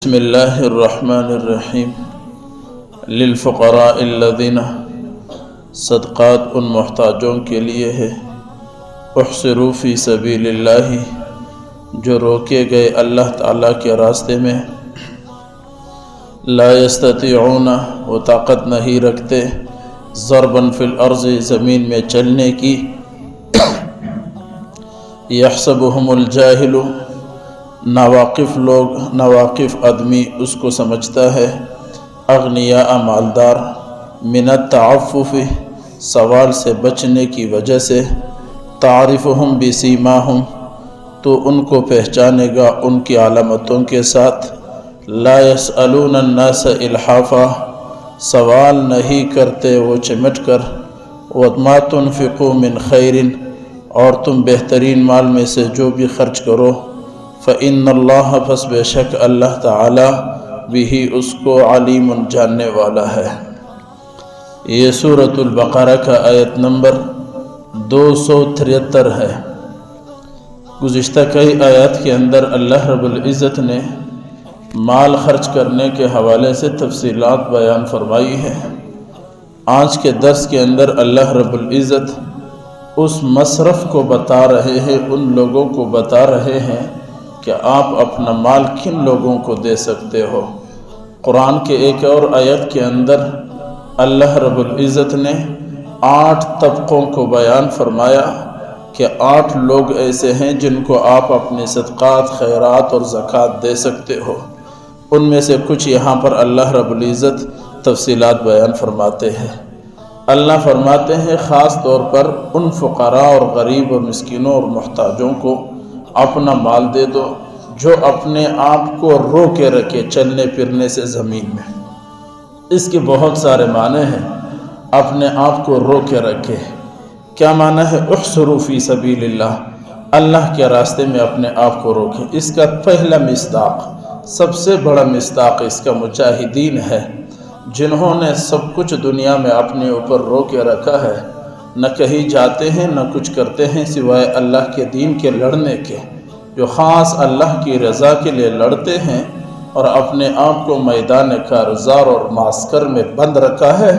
بسم اللہ الرحمن الرحیم للفقراء الذین صدقات ان محتاجوں کے لیے ہے احصروا فی سبیل اللہ جو روکے گئے اللہ تعالیٰ کے راستے میں لا یستطیعون وہ طاقت نہیں رکھتے ضربا فی الارض زمین میں چلنے کی یحسبہم الجاہل ناواقف آدمی اس کو سمجھتا ہے اغنیاء مالدار من التعفف سوال سے بچنے کی وجہ سے تعرفہم بسیماہم تو ان کو پہچانے گا ان کی علامتوں کے ساتھ لا یسألون الناس الحافا سوال نہیں کرتے وہ چمٹ کر وما تنفقوا من خیر اور تم بہترین مال میں سے جو بھی خرچ کرو فإن اللہ پس بے شک اللہ تعالی بھی اس کو علیم جاننے والا ہے۔ یہ سورۃ البقرہ کا آیت نمبر 273 ہے۔ گزشتہ کئی آیات کے اندر اللہ رب العزت نے مال خرچ کرنے کے حوالے سے تفصیلات بیان فرمائی ہے۔ آج کے درس کے اندر اللہ رب العزت اس مصرف کو بتا رہے ہیں، ان لوگوں کو بتا رہے ہیں کہ آپ اپنا مال کن لوگوں کو دے سکتے ہو۔ قرآن کے ایک اور آیت کے اندر اللہ رب العزت نے 8 طبقوں کو بیان فرمایا کہ 8 لوگ ایسے ہیں جن کو آپ اپنے صدقات، خیرات اور زکوٰۃ دے سکتے ہو۔ ان میں سے کچھ یہاں پر اللہ رب العزت تفصیلات بیان فرماتے ہیں۔ اللہ فرماتے ہیں خاص طور پر ان فقراء اور غریب و مسکینوں اور محتاجوں کو اپنا مال دے دو جو اپنے آپ کو روکے رکھے چلنے پھرنے سے زمین میں۔ اس کے بہت سارے معنی ہیں۔ اپنے آپ کو روکے رکھے کیا معنی ہے؟ احصروا فی سبیل اللہ، اللہ کے راستے میں اپنے آپ کو روکے۔ اس کا پہلا مصداق، سب سے بڑا مصداق اس کا مجاہدین ہے، جنہوں نے سب کچھ دنیا میں اپنے اوپر روکے رکھا ہے، نہ کہیں جاتے ہیں نہ کچھ کرتے ہیں سوائے اللہ کے دین کے لڑنے کے، جو خاص اللہ کی رضا کے لیے لڑتے ہیں اور اپنے آپ کو میدان کارزار اور معسکر میں بند رکھا ہے۔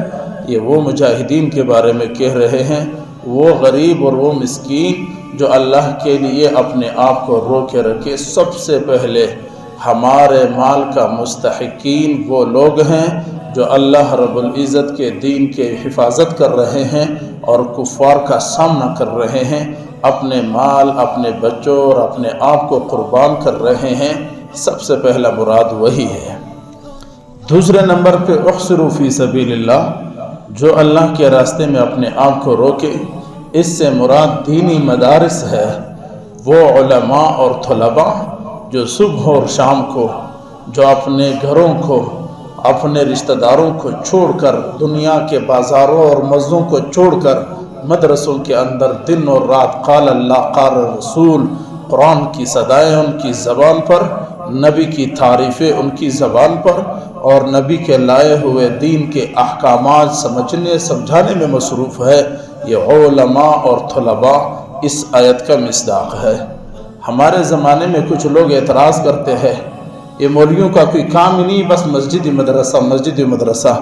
یہ وہ مجاہدین کے بارے میں کہہ رہے ہیں، وہ غریب اور وہ مسکین جو اللہ کے لیے اپنے آپ کو روکے رکھے۔ سب سے پہلے ہمارے مال کا مستحقین وہ لوگ ہیں جو اللہ رب العزت کے دین کے حفاظت کر رہے ہیں اور کفار کا سامنا کر رہے ہیں، اپنے مال، اپنے بچوں اور اپنے آپ کو قربان کر رہے ہیں۔ سب سے پہلا مراد وہی ہے۔ دوسرے نمبر پہ احصروا فی سبیل اللہ، جو اللہ کے راستے میں اپنے آپ کو روکے۔ اس سے مراد دینی مدارس ہے، وہ علماء اور طلباء جو صبح اور شام کو، جو اپنے گھروں کو، اپنے رشتہ داروں کو چھوڑ کر، دنیا کے بازاروں اور مزوں کو چھوڑ کر مدرسوں کے اندر دن اور رات قال اللہ قال رسول، قرآن کی صدائیں ان کی زبان پر، نبی کی تعریفیں ان کی زبان پر، اور نبی کے لائے ہوئے دین کے احکامات سمجھنے سمجھانے میں مصروف ہے۔ یہ علماء اور طلباء اس آیت کا مصداق ہے۔ ہمارے زمانے میں کچھ لوگ اعتراض کرتے ہیں یہ مولویوں کا کوئی کام ہی نہیں، بس مسجد مدرسہ۔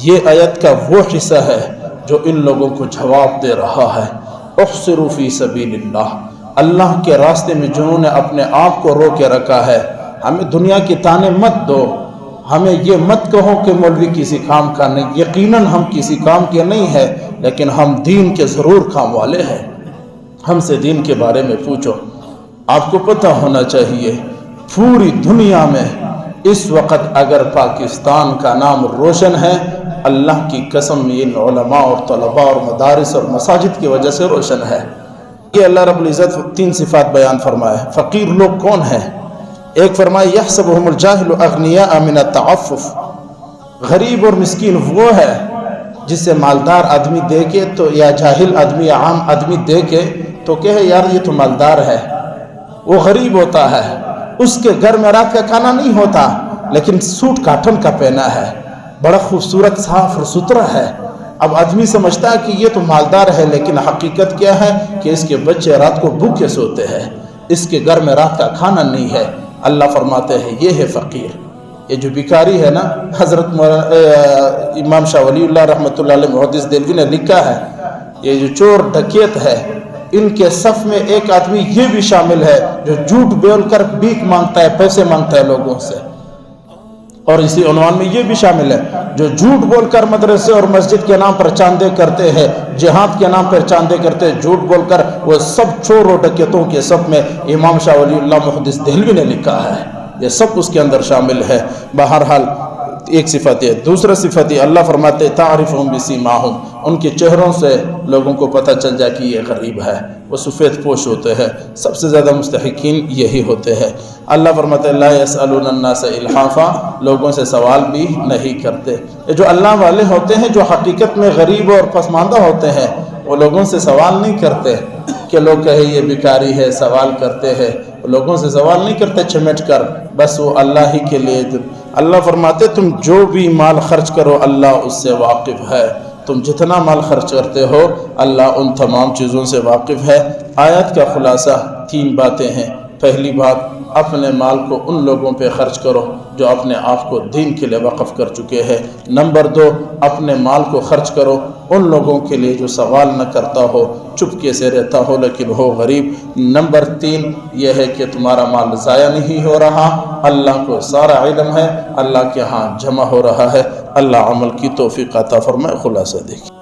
یہ آیت کا وہ حصہ ہے جو ان لوگوں کو جواب دے رہا ہے۔ احصروا فی سبیل اللہ، اللہ کے راستے میں جنہوں نے اپنے آپ کو روکے رکھا ہے۔ ہمیں دنیا کی تانے مت دو، ہمیں یہ مت کہو کہ مولوی کسی کام کا نہیں، یقیناً ہم کسی کام کے نہیں ہیں، لیکن ہم دین کے ضرور کام والے ہیں۔ ہم سے دین کے بارے میں پوچھو۔ آپ کو پتہ ہونا چاہیے پوری دنیا میں اس وقت اگر پاکستان کا نام روشن ہے، اللہ کی قسم ان علماء اور طلباء اور مدارس اور مساجد کی وجہ سے روشن ہے۔ یہ اللہ رب العزت 3 صفات بیان فرمائے۔ فقیر لوگ کون ہیں؟ ایک فرمائے یحسبہم الجاہل اغنیاء من التعفف، غریب اور مسکین وہ ہے جسے مالدار آدمی دیکھے تو، یا جاہل آدمی یا عام آدمی دیکھے تو کہے یار یہ تو مالدار ہے۔ وہ غریب ہوتا ہے، اس کے گھر میں رات کا کھانا نہیں ہوتا، لیکن سوٹ کاٹن کا پہنا ہے، بڑا خوبصورت صاف اور ستھرا ہے۔ اب آدمی سمجھتا ہے کہ یہ تو مالدار ہے، لیکن حقیقت کیا ہے کہ اس کے بچے رات کو بھوکے سوتے ہیں، اس کے گھر میں رات کا کھانا نہیں ہے۔ اللہ فرماتے ہیں یہ ہے فقیر۔ یہ جو بیکاری ہے نا، حضرت امام شاہ ولی اللہ رحمۃ اللہ علیہ محدث دہلوی نے لکھا ہے، یہ جو چور ڈکیت ہے ان کے صف میں ایک آدمی یہ بھی شامل ہے جو جھوٹ بول کر بھیک مانگتا ہے، پیسے مانگتا ہے لوگوں سے، اور اسی عنوان میں یہ بھی شامل ہے جو جھوٹ بول کر مدرسے اور مسجد کے نام پر چاندے کرتے ہیں، جہاد کے نام پر چاندے کرتے ہیں، جھوٹ بول کر، وہ سب چور و ڈکیتوں کے صف میں امام شاہ ولی اللہ محدث دہلوی نے لکھا ہے، یہ سب اس کے اندر شامل ہے۔ بہرحال ایک صفت ہے۔ دوسرا صفت ہے، اللہ فرماتے تعرفہم بسیماہم، ان کے چہروں سے لوگوں کو پتہ چل جائے کہ یہ غریب ہے، وہ سفید پوش ہوتے ہیں، سب سے زیادہ مستحقین یہی ہوتے ہیں۔ اللہ فرماتے لا یسألون الناس الحافا، لوگوں سے سوال بھی نہیں کرتے۔ یہ جو اللہ والے ہوتے ہیں، جو حقیقت میں غریب اور پسماندہ ہوتے ہیں، وہ لوگوں سے سوال نہیں کرتے کہ لوگ کہیں یہ بیکاری ہے سوال کرتے ہیں، لوگوں سے سوال نہیں کرتے چمٹ کر، بس وہ اللہ ہی کے لیے۔ اللہ فرماتے تم جو بھی مال خرچ کرو اللہ اس سے واقف ہے، تم جتنا مال خرچ کرتے ہو اللہ ان تمام چیزوں سے واقف ہے۔ آیت کا خلاصہ 3 باتیں ہیں۔ پہلی بات، اپنے مال کو ان لوگوں پہ خرچ کرو جو اپنے آپ کو دین کے لیے وقف کر چکے ہیں۔ نمبر 2، اپنے مال کو خرچ کرو ان لوگوں کے لیے جو سوال نہ کرتا ہو، چپکے سے رہتا ہو لیکن ہو غریب۔ نمبر 3 یہ ہے کہ تمہارا مال ضائع نہیں ہو رہا، اللہ کو سارا علم ہے، اللہ کے ہاں جمع ہو رہا ہے۔ اللہ عمل کی توفیق عطا فرمائے۔ خلاصہ دیکھیں۔